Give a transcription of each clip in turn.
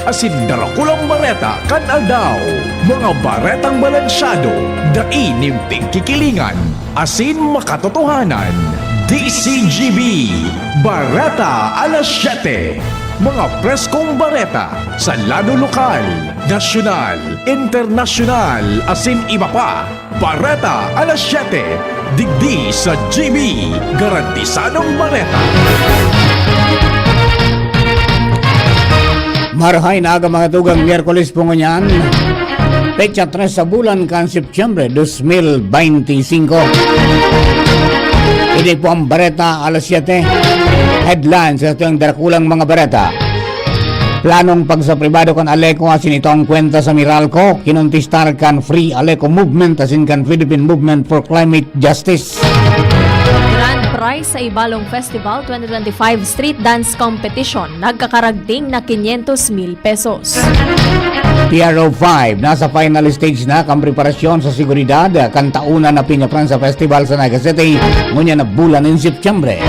asin darakulang bareta kan aldaw. Mga baretang balansyado, dainimting kikilingan, asin makatotohanan. DCGB, Bareta alas 7. Mga preskong bareta sa lado lokal, nasyonal, internasyonal, asin iba pa. Bareta alas 7. Digdi sa GB, garantisadong bareta. Marahay na aga mga tugang Miyerkules po ngunyan. Pecha 3 sa bulan kan Setyembre 2025. Ini po ang Bareta alas 7. Headlines sa itong darakulang mga bareta. Planong pagsa pribado kan Aleco asin itong kwenta sa Meralco. Kinuntistar kan Free Aleco Movement asin kan Philippine Movement for Climate Justice. Grand Prize sa Ibalong Festival 2025 Street Dance Competition. Nagkakaragting na 500,000 pesos. PRO5, nasa final stage na kang preparasyon sa seguridad kan tauna na Piña Francia Festival sa Naga City ngunya na bulan ng Setyembre.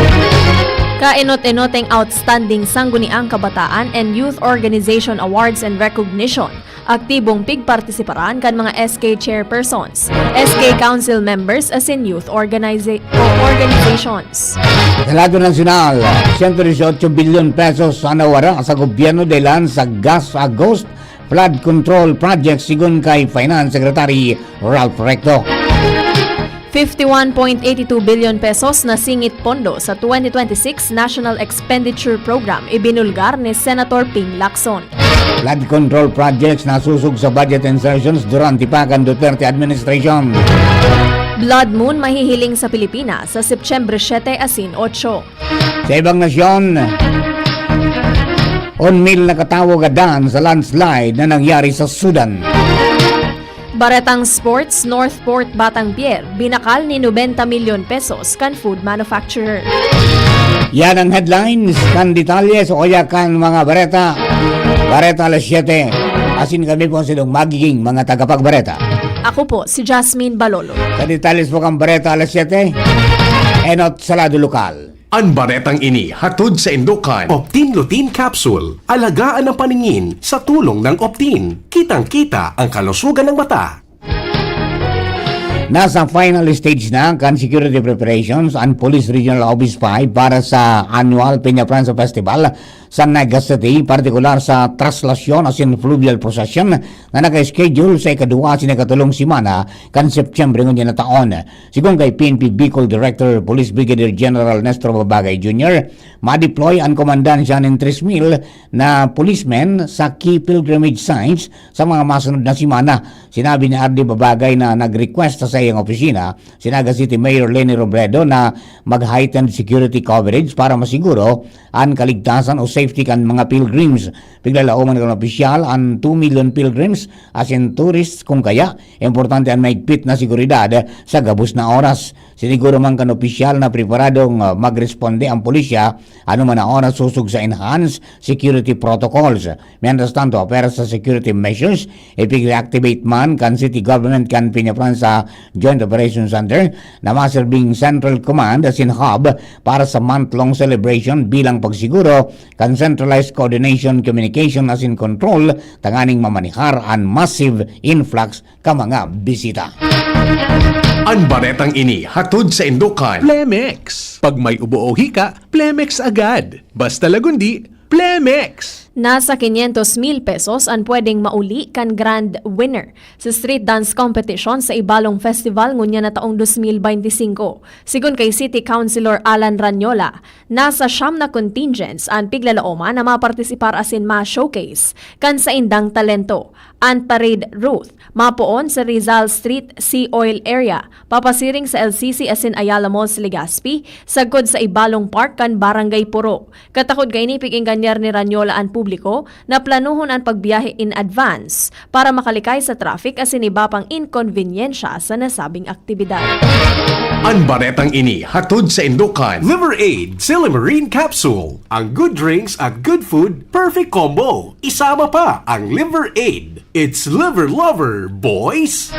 Kainot-inoteng Outstanding Sangguniang Kabataan and Youth Organization Awards and Recognition. Aktibong pigpartisiparan kan mga SK chairpersons, SK council members asin youth organizations. Sa lado nasyonal, 118 bilyon pesos sa nawara sa gobyerno dahil sa gas Agost flood control project sigun kay Finance Secretary Ralph Recto. 51.82 billion pesos na singit pondo sa 2026 National Expenditure Program ibinulgar ni Senator Ping Lacson. Flood control projects na susug sa budget insertions durante pa kan Duterte administration. Blood Moon mahihiling sa Pilipinas sa Septyembre 7 asin 8. Sa ibang nasyon, onmil na katawag adan sa landslide na nangyari sa Sudan. Baretang Sports, Northport, Batangpier, binakal ni 90 milyon pesos kan food manufacturer. Yan ang headlines, kan detalye o kaya kan mga bareta. Bareta alas 7. Asin kami po silong magiging mga tagapagbareta. Ako po si Jasmine Balolo. Sa detalye po kan bareta alas 7. Enot sa lado lokal. Ang baretang ini hatod sa Indokan. Optin Lutein Capsule. Alagaan ang paningin sa tulong ng Optin. Kitang-kita ang kalusugan ng mata. Nasa final stage na kan security preparations ang Police Regional Office 5 para sa annual Piña Francia Festival sa Naga City, partikular sa traslasyon asin fluvial procession na naka-schedule sa ikadua sin ikatulong simana kan Septyembre ngunyan na taon. Sigung kay PNP Bicol Director Police Brigadier General Nestor Babagay Jr., ma-deploy ang komandansya ng 3,000 na policemen sa key pilgrimage sites sa mga masunod na simana. Sinabi ni RD Babagay na nag-request sa iyang opisina si Naga City Mayor Leni Robredo na mag-heightened security coverage para masiguro ang kaligtasan o safety kan mga pilgrims. Piglalauman ng opisyal ang 2 million pilgrims as in tourists kung kaya importante ang maigpit na seguridad sa gabos na oras. Siniguro man kan opisyal na preparadong magresponde ang pulisya ano man na oras susug sa enhanced security protocols. Mientras tanto, para sa security measures, ipig-reactivate man kan city government kan Piña Francia Joint Operations Center na maserbing central command as in hub para sa month-long celebration bilang pagsiguro kan centralized coordination, communication as in control tanganing mamanihar ang massive influx ka mga bisita. Ang baretang ini hatod sa Indokan. Plemex. Pag may ubo o hika, Plemex agad. Basta lagundi, Plemex. Nasa 500,000 pesos ang pwedeng mauli kan grand winner sa street dance competition sa Ibalong Festival ngunya na taong 2025. Sigun kay City Councilor Alan Ranyola, nasa siyam na contingents ang piglalaoma na mapartisipar asin ma-showcase kan sa indang talento. Ang parade route, mapuon sa Rizal Street Sea Oil area, papasiring sa LCC asin Ayala Mall sa Legazpi, sagkod sa Ibalong Park kan Barangay Puro. Katakod kay ni pigingganyer ni Ranyola ang publiko na planuhon ang pagbiyahe in advance para makalikay sa traffic asin iba pang inconveniensya sa nasabing aktibidad. Ang baretang ini hatod sa Indokan. Liver Aid Silimarine Capsule. Ang good drinks at good food, perfect combo. Isama pa ang Liver Aid. It's liver lover, boys!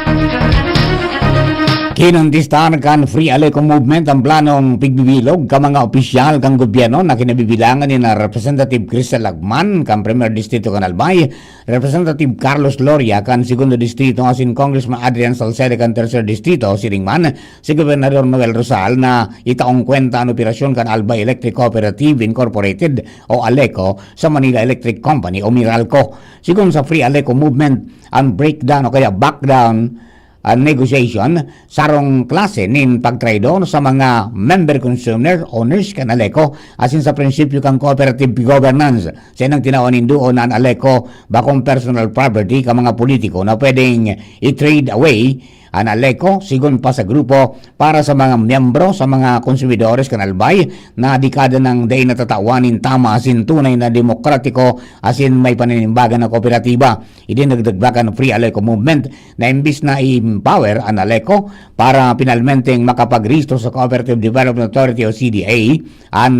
Ginantistar kan Free Aleco Movement ang planong pigbibilog ka mga opisyal kang gobyerno na kinabibilangan ni na Representative Cristel Lagman kan Premier Distrito kan Albay, Representative Carlos Loria kan Segundo Distrito asin Congressman Adrian Salcede kan Tercer Distrito siringman si Gobernador Noel Rosal na itaong kwenta ang operasyon kan Albay Electric Cooperative Incorporated o Aleco sa Manila Electric Company o Meralco. Sigon sa Free Aleco Movement ang breakdown o kaya backdown ang negotiation sarong klase nin pagtraidor sa mga member consumer owners kan Aleco asin sa prinsipyo kang cooperative governance sa nang tinawanin doon ang Aleco bakong personal property ka mga politiko na pwedeng i-trade away ang Aleco sigon pa sa grupo para sa mga miyembro sa mga konsumidores kan Albay na dekada ng day natatawanin tama asin tunay na demokratiko asin may paninimbagan na kooperatiba. Idinagdagbakan ng Free Aleco Movement na imbis na i-empower ang Aleco para pinalmenteng makapag-rehistro sa Cooperative Development Authority o CDA ang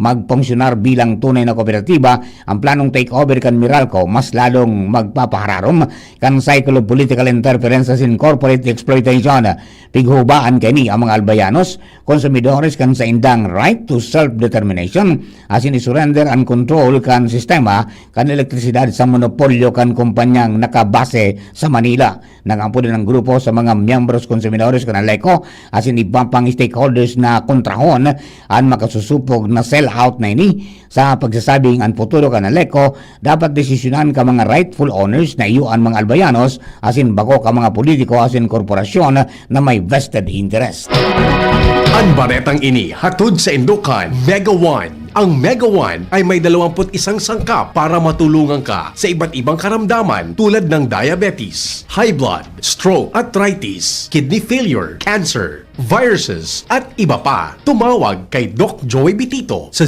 magpongsyunar bilang tunay na kooperatiba, ang planong takeover kan Meralco mas lalong magpapahararom kan cycle of political interferences in corporate exploitation. Pighubaan kini ang mga albayanos, konsumidores kan sa indang right to self-determination asin isurrender and control kan sistema kan elektrisidad sa monopolyo kan kumpanyang nakabase sa Manila. Nangampo din ang grupo sa mga miyembros konsumidores kan Aleco asin ibang pang stakeholders na kontrahon ang makasusupog na sell out na ini sa pagsasabing ang futuro kan Aleco dapat desisyonan ka mga rightful owners na iyuan mga albayanos asin bako ka mga politiko asin korporasyon na may vested interest. Ang baretang ini hatod sa Indukan Mega One. Ang Mega One ay may 21 sangkap para matulungan ka sa iba't ibang karamdaman tulad ng diabetes, high blood, stroke, arthritis, kidney failure, cancer, viruses, at iba pa. Tumawag kay Doc Joy Bitito sa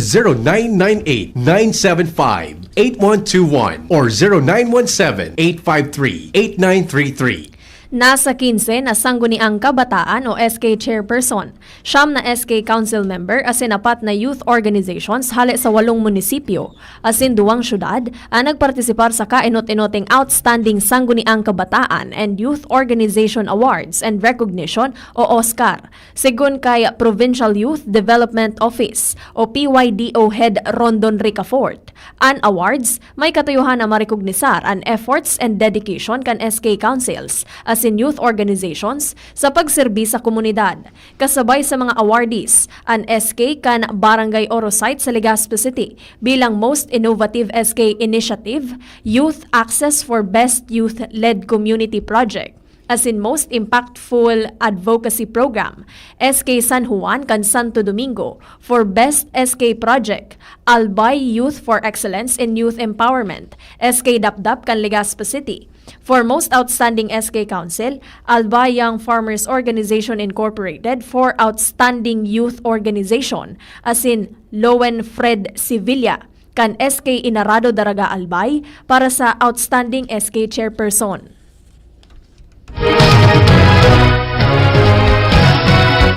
0998-975-8121 or 0917-853-8933. Nasa 15 na sangguniang kabataan o SK Chairperson, 9 na SK Council Member asin 4 na youth organizations hali sa 8 munisipyo asin 2 syudad ang nagpartisipar sa kainot-inoting Outstanding Sangguniang Kabataan and Youth Organization Awards and Recognition o OSCAR. Sigun kay Provincial Youth Development Office o PYDO Head Rondon Ricafort. An awards may katuyuhan na marikognisar ang efforts and dedication kan SK Councils asin youth organizations sa pagserbi sa komunidad. Kasabay sa mga awardees, ang SK kan Barangay Orosite sa Legazpi City bilang Most Innovative SK Initiative, Youth Access for Best Youth-Led Community Project. As in Most Impactful Advocacy Program, SK San Juan kan Santo Domingo for Best SK Project, Albay Youth for Excellence in Youth Empowerment, SK Dapdap kan Legazpi City. For Most Outstanding SK Council, Albay Young Farmers Organization Incorporated for Outstanding Youth Organization, as in Lowen Fred Sevilla kan SK Inarado Daraga Albay para sa Outstanding SK Chairperson.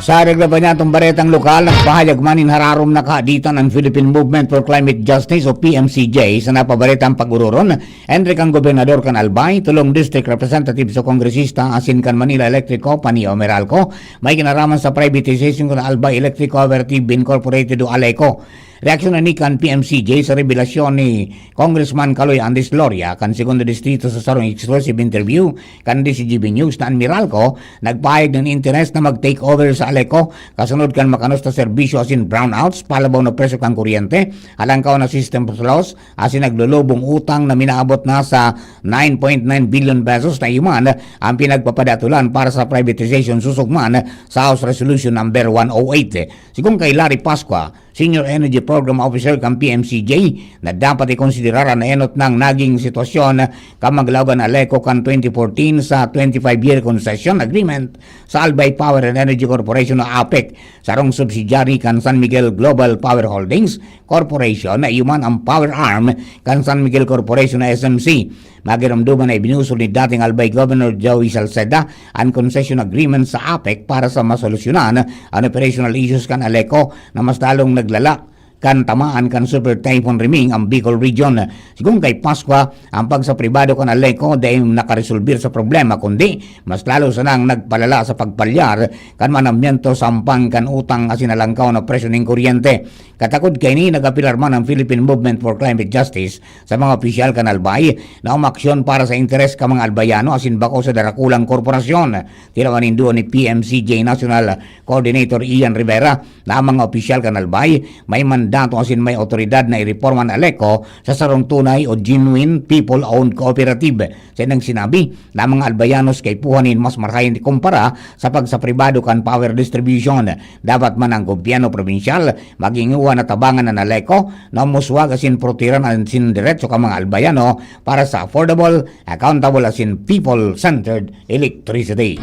Sa reglaban niya itong baretang lokal, nagpahayag manin hararom na kaaditan ang Philippine Movement for Climate Justice o PMCJ sa napabaretang pag-ururon. Enric ang Gobernador kan Albay, tulong District Representative sa Kongresista asin kan Manila Electric Company o Meralco, may kinaraman sa privatization kan Albay Electric Cooperative Incorporated o Aleco. Reaksyon na ni kan PMCJ sa revelasyon ni Congressman Caloy Andres Loria kan Segundo Distrito sa sarong exclusive interview kan DCGB News na ang Meralco nagpahayag ng interest na mag-take over sa Aleco kasunod kan makanos na serbisyo asin brownouts, palabaw na presyo kan kuryente, alangkaw na system loss asin naglulubong utang na minaabot na sa 9.9 billion pesos na iman ang pinagpapadatulan para sa privatization susugman sa House Resolution number 108. Sigong kay Larry Pasqua, Senior Energy Program Officer ng PMCJ, na dapat ikonsiderar na enot ng naging sitwasyon kamaglaban Aleco kan 2014 sa 25-year concession agreement sa Albay Power and Energy Corporation o APEC, sarong subsidiary kan San Miguel Global Power Holdings Corporation na iuman ang power arm kan San Miguel Corporation na SMC. Magiramduman na ibinusol ni dating Albay Governor Joey Salceda ang concession agreement sa APEC para sa masolusyonan ang operational issues kan Aleco na mas lalong naglala kan tamaan kan Super Typhoon Riming ang Bicol Region. Sigung kay Pasqua, ang pagsa pribado kan Aleco dahil nakaresolbir sa problema kundi mas lalo sanang nagpalala sa pagpalyar kan manamyento sampang kan utang asinalangkaw na presyo ng kuryente. Katakod kay ni nagapilar man ang Philippine Movement for Climate Justice sa mga opisyal kan Albay na umaksyon para sa interes ka mga albayano asin bako sa darakulang korporasyon. Tinawan nindo ni PMCJ National Coordinator Ian Rivera na ang mga opisyal kan Albay may mandato asin may otoridad na ireforma ng Aleco sa sarong tunay o genuine people-owned cooperative. Sa nang sinabi na mga albayanos kay puhanin mas marahin kumpara sa pagsapribado kan power distribution. Dapat man ang gobyerno provinsyal maginguwa na tabangan na Aleco na muswag asin protiran asin diretso ka mga albayano para sa affordable, accountable asin people-centered electricity.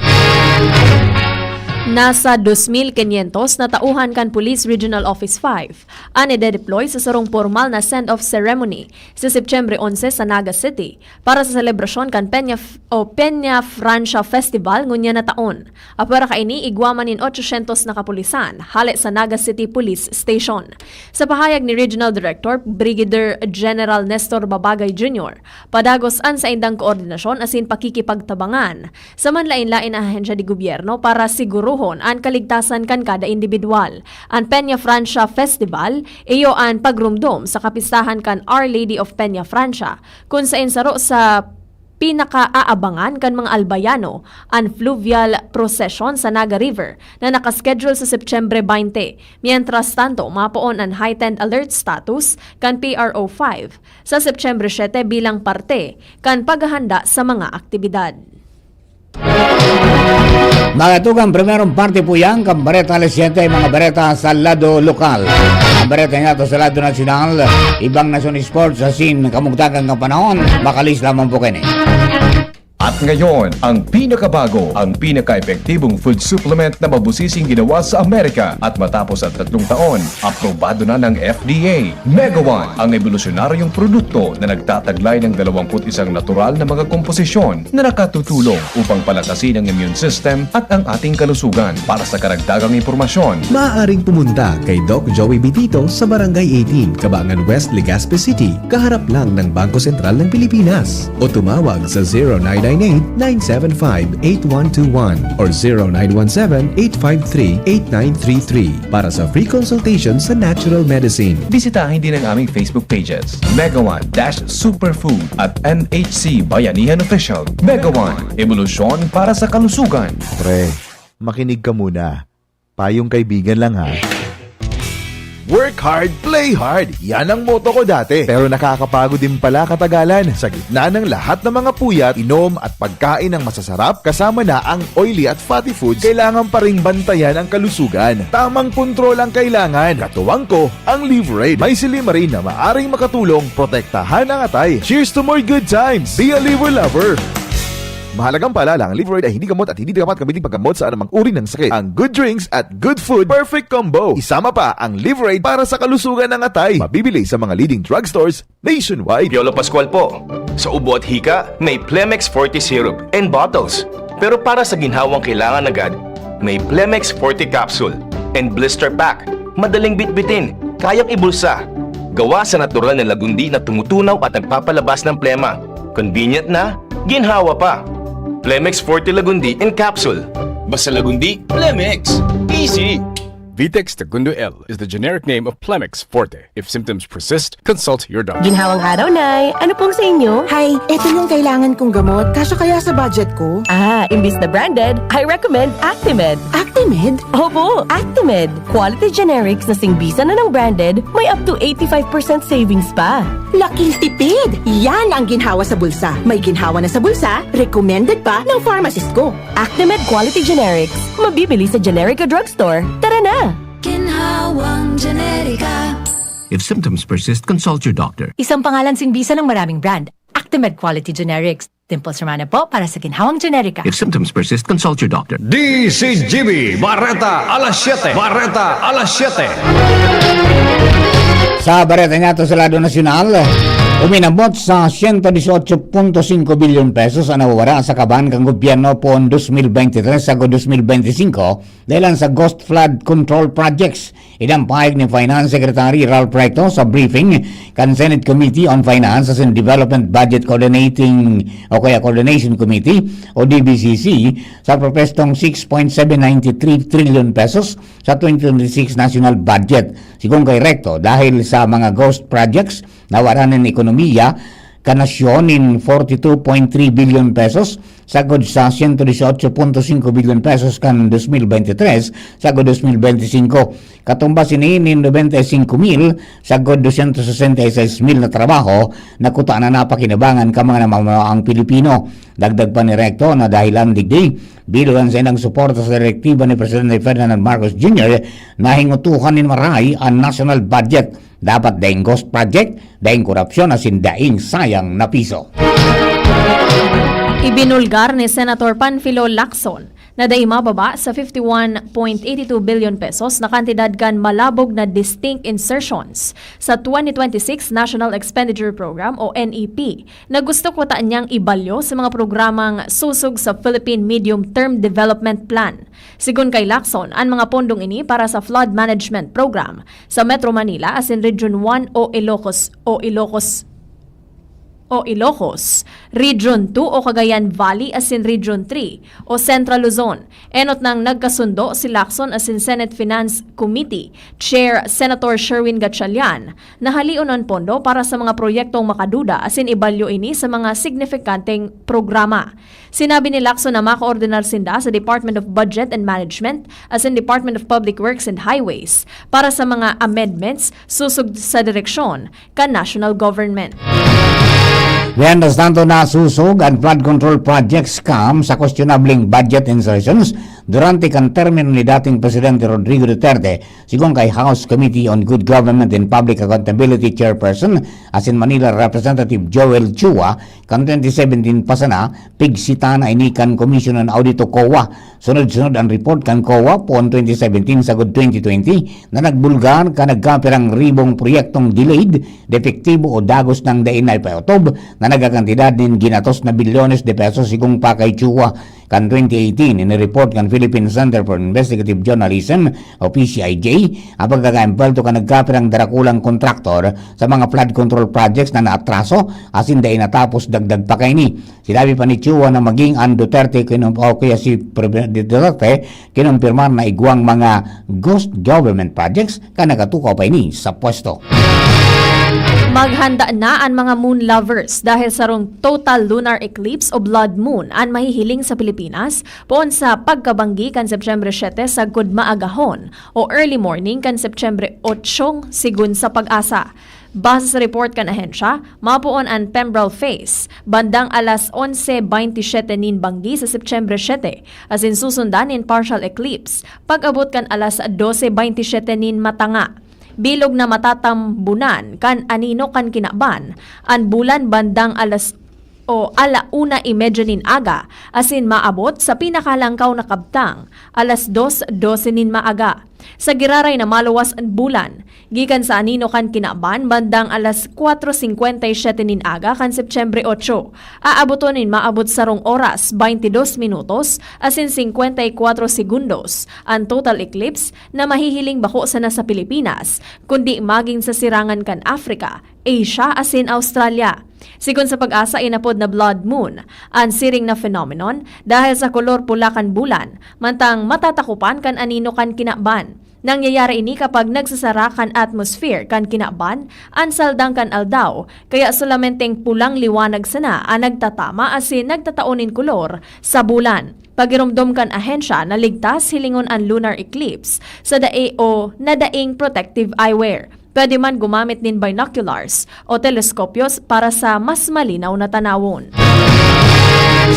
Nasa 2,500 na tauhan kan Police Regional Office 5 ang ide-deploy sa sarong formal na send-off ceremony sa September 11 sa Naga City para sa selebrasyon kan Peña Francia Festival ngunya na taon. Apara kaini igwaman in 800 na kapulisan hali sa Naga City Police Station. Sa pahayag ni Regional Director Brigadier General Nestor Babagay Jr., padagosan sa indang koordinasyon asin pakikipagtabangan sa manlain-lain na ahensya di gobyerno para siguro ang kaligtasan kan kada individual. Ang Peña Francia Festival iyo ang pagrumdum sa kapistahan kan Our Lady of Peña Francia kung sa insaro sa pinaka-aabangan kan mga albayano ang fluvial procession sa Naga River na nakaschedule sa September 20. Mientras tanto, mapoon ang heightened alert status kan PRO 5 sa September 7 bilang parte kan paghahanda sa mga aktibidad. Mga tugang primerong parte po yan, kambareta alas 7, mga bareta sa lado lokal. Ang bareta nga to sa lado nasyonal, ibang nasyon sports sa sin kamugtagang ng panahon, makalis lamang po kayo. At ngayon, ang pinakabago, ang pinaka-epektibong food supplement na mabusising ginawa sa Amerika at matapos ang 3 taon, aprobado na ng FDA. Mega One, ang evolusyonaryong produkto na nagtataglay ng 21 natural na mga komposisyon na nakatutulong upang palakasin ang immune system at ang ating kalusugan. Para sa karagdagang impormasyon, Maaaring pumunta kay Doc Joey Bitito sa Barangay 18, Cabangan West, Legazpi City, kaharap lang ng Bangko Sentral ng Pilipinas. O tumawag sa 0998-975-8121 or 0917-853-8933 para sa free consultation sa natural medicine. bisitahin din ang aming Facebook pages, Mega One-Superfood at NHC Bayanihan Official. Mega One, evolusyon para sa kalusugan. Pre, makinig ka muna. Payong kaibigan lang ha. Work hard, play hard. Yan ang motto ko dati. Pero nakakapagod din pala katagalan. Sa gitna ng lahat ng mga puyat, inom at pagkain ng masasarap, kasama na ang oily at fatty foods, kailangan pa ring bantayan ang kalusugan. Tamang kontrol ang kailangan. Katuwang ko, ang Liverade. May silimarin na maaring makatulong, protektahan ang atay. Cheers to more good times. Be a liver lover. Mahalagang paalala, ang Liverade ay hindi gamot at hindi dapat gamitin paggamot sa anumang uri ng sakit. Ang good drinks at good food, perfect combo. Isama pa ang Liverade para sa kalusugan ng atay. Mabibili sa mga leading drugstores nationwide. Piolo Pascual po. Sa ubo at hika, may Plemex Forte Syrup and bottles. Pero para sa ginhawang kailangan agad, may Plemex Forte Capsule and Blister Pack. Madaling bitbitin, kayang ibulsa. Gawa sa natural na lagundi na tumutunaw at nagpapalabas ng plema. Convenient na, ginhawa pa. Plemex Forte Lagundi in Capsule. Basta Lagundi, Plemex. Easy! Vitex Segundo L is the generic name of Plemex Forte. If symptoms persist, consult your doctor. Ginhawang araw, Nay. Ano pong sa inyo? Hi, eto yung kailangan kong gamot. Kaso kaya sa budget ko? Imbis na branded, I recommend Actimed. Actimed? Opo, Actimed. Quality generics na singbisa na ng branded, may up to 85% savings pa. Laking tipid! Yan ang ginhawa sa bulsa. May ginhawa na sa bulsa, recommended pa ng pharmacist ko. Actimed Quality Generics. Mabibili sa Generica Drugstore. Tara na! Ginhawang Generica. If symptoms persist, consult your doctor. Isang pangalan singbisa ng maraming brand. Actimed Quality Generics. Dimples Romana po para sa Ginhawang Generica. If symptoms persist, consult your doctor. DCGB, Barreta, alas 7. Barreta, alas 7. Sa bareta nga to sa lado nasyonal, Uminabot sa 118.5 bilyon pesos ang nawawala sa kaban kang gobyerno poon 2023 sa 2025 dahil sa ghost flood control projects. Inampahayag ni Finance Secretary Ralph Recto sa briefing kan Senate Committee on Finance and Development Budget Coordination Committee o DBCC sa propestong 6.793 trillion pesos sa 2026 national budget. Sigung kay Recto, dahil sa mga ghost projects nawala ng ekonomiya kanasyon in 42.3 billion pesos sagod sa 118.5 billion pesos kan 2023 sagod 2025. Katumbas ini in 95,000 sagod 266,000 na trabaho na kuta na napakinabangan ka mga namamaang Pilipino. Dagdag pa ni Recto na dahilan digdi bilugan sa inang suporta sa direktiba ni Presidente Ferdinand Marcos Jr. na hingutuhan ni Maray ang national budget. Dapat daing ghost project, daing korupsyon asin daing sayang na piso. Ibinulgar ni Senator Panfilo Lacson na daing mababa sa 51.82 billion pesos na kantidad kan malabog na distinct insertions sa 2026 National Expenditure Program o NEP na gusto ko taan niyang ibalyo sa mga programang susug sa Philippine Medium Term Development Plan. Sigun kay Lacson, ang mga pondong ini para sa flood management program sa Metro Manila as in Region 1 o Ilocos, Region 2 o Cagayan Valley as in Region 3 o Central Luzon. Enot nang nagkasundo si Lacson as in Senate Finance Committee Chair Senator Sherwin Gatchalian na halion ang pondo para sa mga proyektong makaduda as in ibalyo ini sa mga signifikanteng programa. Sinabi ni Lacson na makaordinar sinda sa Department of Budget and Management as in Department of Public Works and Highways para sa mga amendments susug sa direksyon kan national government. Mientras tanto nasusog ang flood control project scam sa questionabling budget insertions durante kan termino ni dating Presidente Rodrigo Duterte, sigung kay House Committee on Good Government and Public Accountability Chairperson as in Manila Representative Joel Chua, kan 2017 pa sana pigsita na inikan Commission on Audit o COA. Sunod-sunod ang report kan COA poon 2017 sagod 2020 na nagbulgar ka nagkapirang ribong proyektong delayed, defektibo o dagos ng dainay payotob na nagkakantidad din ginatos na bilyones de pesos sigung pa kay Chua. Kan 2018, in-report kan Philippine Center for Investigative Journalism o PCIJ ang pagkakaimpalto ka nagkapirang darakulang kontraktor sa mga flood control projects na naatraso asin dahil natapos dagdag pa kay ni. Sinabi pa ni Chua na maging ang Duterte o kaya si Duterte kinumpirmar na igwang mga ghost government projects ka nagatukaw pa ni sa pwesto. Maghanda na ang mga moon lovers dahil sa rong total lunar eclipse o blood moon ang mahihiling sa Pilipinas poon sa pagkabanggi kan September 7 sa Maagahon o early morning kan September 8 sigun sa Pag-asa. Base sa report kan ahensya, mapuon ang Pembral phase bandang alas 11:27 nin banggi sa September 7 as in susundan in partial eclipse pag-abot kan alas 12:27 nin matanga. Bilog na matatambunan kan anino kan kinaban ang bulan bandang alas o alauna nin aga asin maabot sa pinakalangkaw na kabtang alas 2:12 nin maaga. Sa giraray na maluwas ang bulan, gikan sa anino kan kinaban bandang alas 4:57 nin aga kan September 8. Aaboton nin maabot sa rong oras 22 minutos asin 54 segundos ang total eclipse na mahihiling bako sa nasa Pilipinas kundi maging sa sirangan kan Africa, Asia asin Australia. Sigun sa Pag-asa, inapod na blood moon ang siring na phenomenon dahil sa kolor pula kan bulan mantang matatakupan kan anino kan kinaban. Nangyayari ini kapag nagsasara kan atmosphere kan kinaban ang saldang kan aldaw kaya solamenteng pulang liwanag sana ang nagtatama asin nagtataonin kolor sa bulan. Pagirumdom kan ahensya na ligtas hilingon ang lunar eclipse sa dae o nadaing protective eyewear. Pwede man gumamit nin binoculars o teleskopyos para sa mas malinaw na tanawon.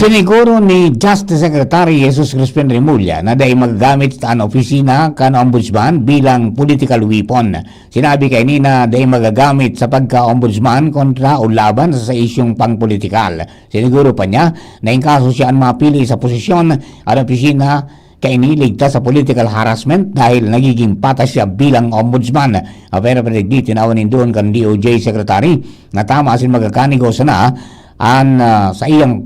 Siniguro ni Justice Secretary Jesus Crispin Remulla na dahil magagamit sa opisina kan ombudsman bilang political weapon. Sinabi kay nina dahil magagamit sa pagka-ombudsman kontra o laban sa isyong pangpolitikal. Siniguro pa niya na in kaso siya ang mapili sa posisyon at opisina kainiligtas sa political harassment dahil nagiging patas siya bilang ombudsman. Pero padigdi tinawanin doon kan DOJ Secretary na tama asin magkakanigo sana sa iyang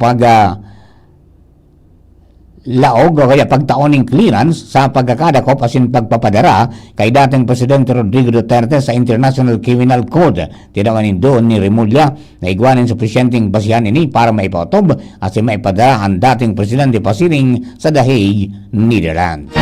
laog o kaya pagtaoning clearance sa pagkakadakop asin pagpapadara kay dating Presidente Rodrigo Duterte sa International Criminal Code. Tinawanin doon ni Remulla na igwanin sa presyenteng basihan ini para maipaotob asin maipadara ang dating Presidente pasiring sa The Hague, Netherlands.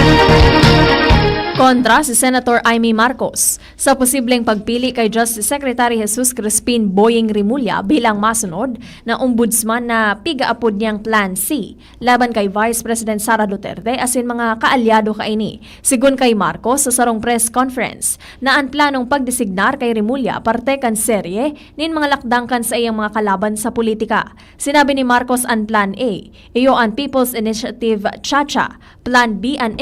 Kontra si Senator Amy Marcos sa posibleng pagpili kay Justice Secretary Jesus Crispin Boying Remulla bilang masunod na ombudsman na pigaapod niyang Plan C laban kay Vice President Sara Duterte asin mga kaalyado kaini. Sigun kay Marcos sa sarong press conference na ang planong pagdesignar kay Remulla parte kan serye nin mga lakdang kan sa iyang mga kalaban sa politika. Sinabi ni Marcos ang Plan A, iyo ang People's Initiative Chacha, Plan B an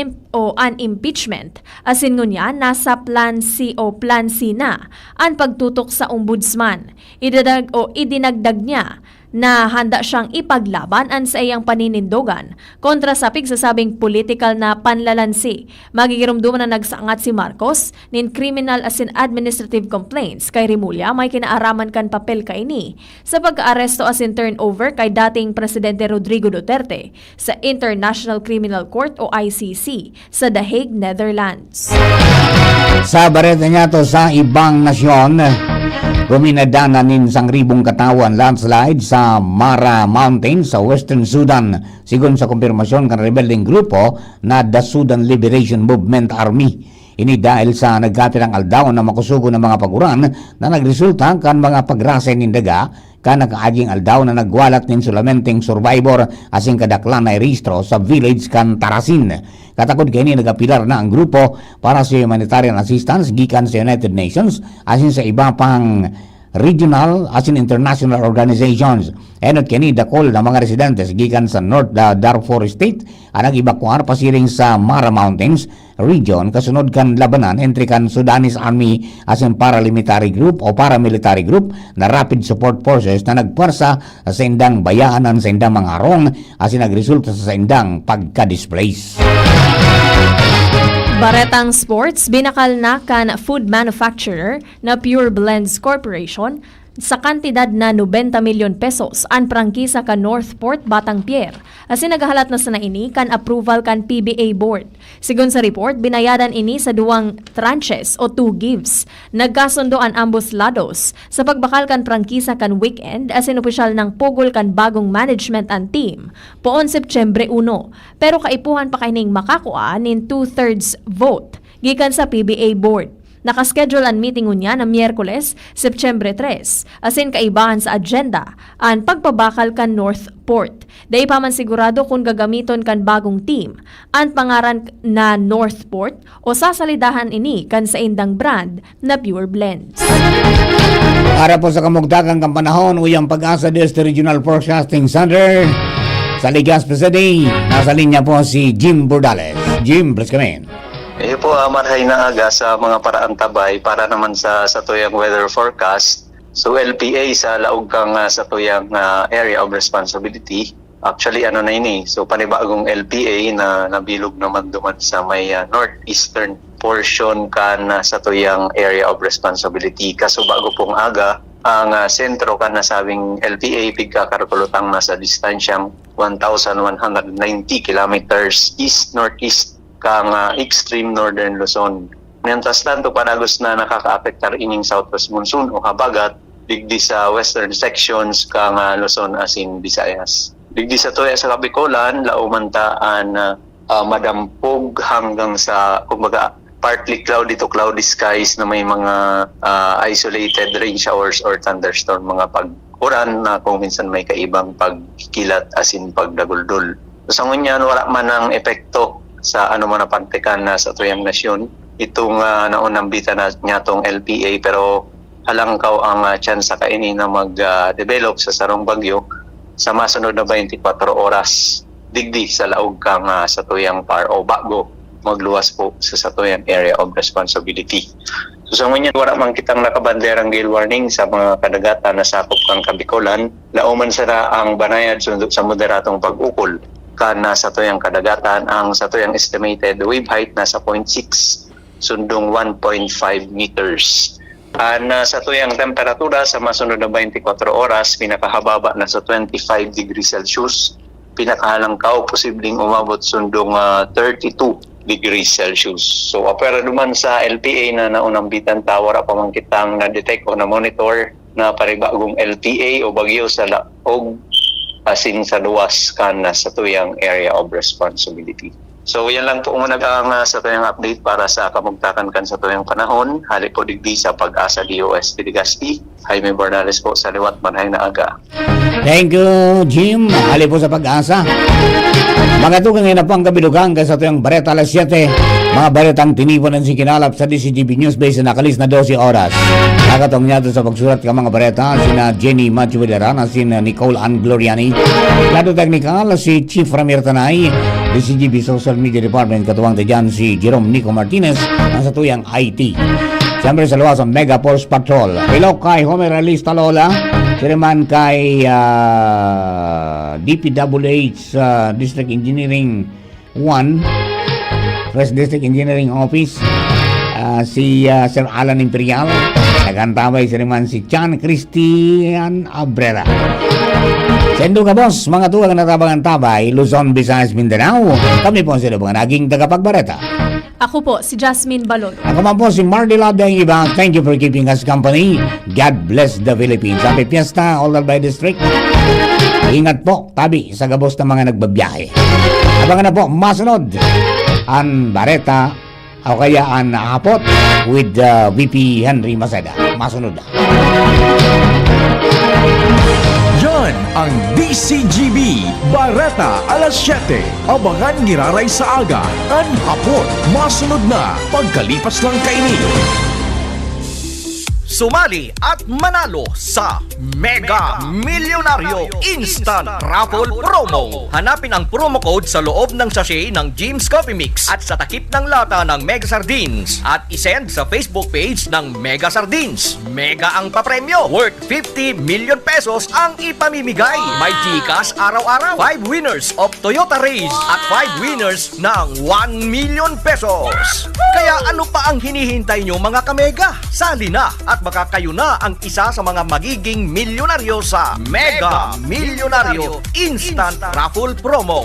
impeachment. Asin ngunyan, nasa Plan C o Plan C na ang pagtutok sa ombudsman. Idinagdag niya na handa siyang ipaglaban ang sa iyang paninindogan kontra sa pigsasabing political na panlalansi. Magigirumduman na nagsaangat si Marcos nin criminal asin administrative complaints kay Remulla may kinaaraman kan papel kaini sa pag-aaresto asin turnover kay dating Presidente Rodrigo Duterte sa International Criminal Court o ICC sa The Hague, Netherlands. Sa bareta niya to sa ibang nasyon, ruminadananin sang ribong katawan landslide sa Mara Mountain sa Western Sudan. Sigon sa kumpirmasyon kan rebelding grupo na The Sudan Liberation Movement Army. Ini dahil sa nagkatirang aldaw na makusugo ng mga paguran na nagresulta kan mga pagrasay nin daga kan nakaaging aldaw na nagwalat nin sulamenteng survivor asing kadaklan na iristro sa village kan Tarasin. Katakod kay ni nagapilar na ang grupo para sa humanitarian assistance gikan sa United Nations asin sa iba pang regional asin international organizations. Enot kini dakol na mga residentes gikan sa North Darfur State ang nag-evacuar pasiring sa Mara Mountains region kasunod kan labanan entre kan Sudanese Army asin paramilitary group na Rapid Support Forces na nagpwersa sa indang bayaanan sa indang mga arong asin nagresulta sa indang pagka-displace. Baretang Sports, binakal na kan food manufacturer na Pure Blends Corporation sa kantidad na 90 milyon pesos ang prangkisa kan Northport Batang Pier. Asin nagahalat na sa naini kan approval kan PBA board. Sigon sa report, binayaran ini sa duwang tranches o 2 gives. Nagkasundo ang ambos lados sa pagbakal kan prangkisa kan weekend asin opisyal ng pugol kan bagong management and team poon Septembre 1. Pero kaipuhan pa kining makakuha nin 2/3 vote gikan sa PBA board. Nakaschedule ang meeting unya na Miyerkules, September 3. Asin kaibahan sa agenda ang pagpabakal kan Northport. Dahil pa man sigurado kung gagamiton kan bagong team ang pangaran na Northport o sasalidahan ini kan sa indang brand na Pure Blends. Para po sa kamugdagang kampanahon, uyang Pag-asa District Regional Forecasting Center sa Legazpi City. Nasa linya po si Jim Bordales. Jim, please come in. Po, marhay na aga sa mga paraan tabay para naman sa tuyang weather forecast. So LPA sa laog kang sa tuyang area of responsibility. Actually na ini. So panibagong LPA na nabilog naman duman sa may northeastern portion kan sa tuyang area of responsibility. Kaso bago pong aga, ang sentro kan nasabing LPA pigkakarkulutang nasa distansyang 1,190 kilometers east-northeast kang extreme northern Luzon. Mientras tanto, panagos na nakaka-apektar ining southwest monsoon o habagat digdi sa western sections kang Luzon asin Visayas. Digdi sa tuya sa Kabikulan, laumantaan madampog hanggang sa kumbaga partly cloudy to cloudy skies na may mga isolated rain showers or thunderstorm, mga pag-uran na kung minsan may kaibang pagkilat asin pagdaguldol. So, sa ngunyan, wala man ang epekto sa man napantikan na sa tuyang nasyon itong naunang bita na niya tong LPA, pero halangkaw ang chance sa kaini na mag-develop sa sarong bagyo sa masunod na 24 oras digdi sa laog kang sa tuyang par o bago magluwas po sa tuyang area of responsibility. So sa ngunyan, wala man kitang nakabanderang gale warning sa mga kadagatan na sakop kang Kabikulan, lauman sara ang banayad sundot sa moderatong pag-ukol. kana sa tuyang kadagatan. Ang sa tuyang estimated wave height nasa 0.6 sundong 1.5 meters. Sa tuyang temperatura sa masunod na 24 oras, pinakahababa na sa 25 degrees Celsius. Pinakahalangkaw, posibleng umabot sundong 32 degrees Celsius. So, apera duman sa LPA na naunang bitan tower, pamangkitang na-detect o na-monitor na paribagong LPA o bagyo sa laog asin sa luwas kana sa tuyang area of responsibility. So yan lang po muna ang sa tuyang update para sa kamugtakan kan sa tuyang panahon. Hali po digdi sa Pag-asa DOS Legazpi. Jaime Bernales po sa liwat manhay na aga. Thank you, Jim. Hali po sa Pag-asa. Mga tugang na po ang kabilugang sa tuyang Bareta alas 7. Mga baretang tinipon ng sikinalap sa DCGB News Base na nakalis na 12 oras. Nakatong niya sa pagsulat ka mga bareta, sina Jenny Machuederana, sina Nicole Ann Gloriani. Lado technical, si Chief Ramir Tanay. DCGB Social Media Department, katuwang dyan si Jerome Nico Martinez, nasa tuyang IT. Siyempre sa luwas ang Mega Force Patrol. Hello kay Homer Alista Lola, siriman kay DPWH District Engineering 1, First District Engineering Office, si Sir Alan Imperial, nagantabay siriman si Chan Christian Abrera. Sendo ka boss, mga tuwag na tabangan tabay, Luzon, Visayas, Mindanao. Kami po sila mga naging tagapagbareta. Ako po, si Jasmine Balolo. Ako man po si Marty Love ang iba. Thank you for keeping us company. God bless the Philippines. Happy Fiesta, all by District. Ingat po, tabi sa gabos ng mga nagbabiyahe. Abangan na po, masunod ang bareta o kaya ang hapot with VP Henry Maceda. Masunod na. Yan ang DCGB Bareta alas 7. Abangan giraray sa aga. An hapon, masunod na. Pagkalipas lang kainin. Sumali at manalo sa Mega Milyonaryo Instant Raffle Promo. Hanapin ang promo code sa loob ng sachet ng Jim's Coffee Mix at sa takip ng lata ng Mega Sardines at isend sa Facebook page ng Mega Sardines. Mega ang papremyo, worth 50 million pesos ang ipamimigay. May GCash araw-araw, 5 winners of Toyota Race at 5 winners ng 1 million pesos. Kaya ano pa ang hinihintay nyo mga kamega? Sali na at baka kayo na ang isa sa mga magiging milyonaryo sa Mega Milyonaryo Instant Raffle Promo.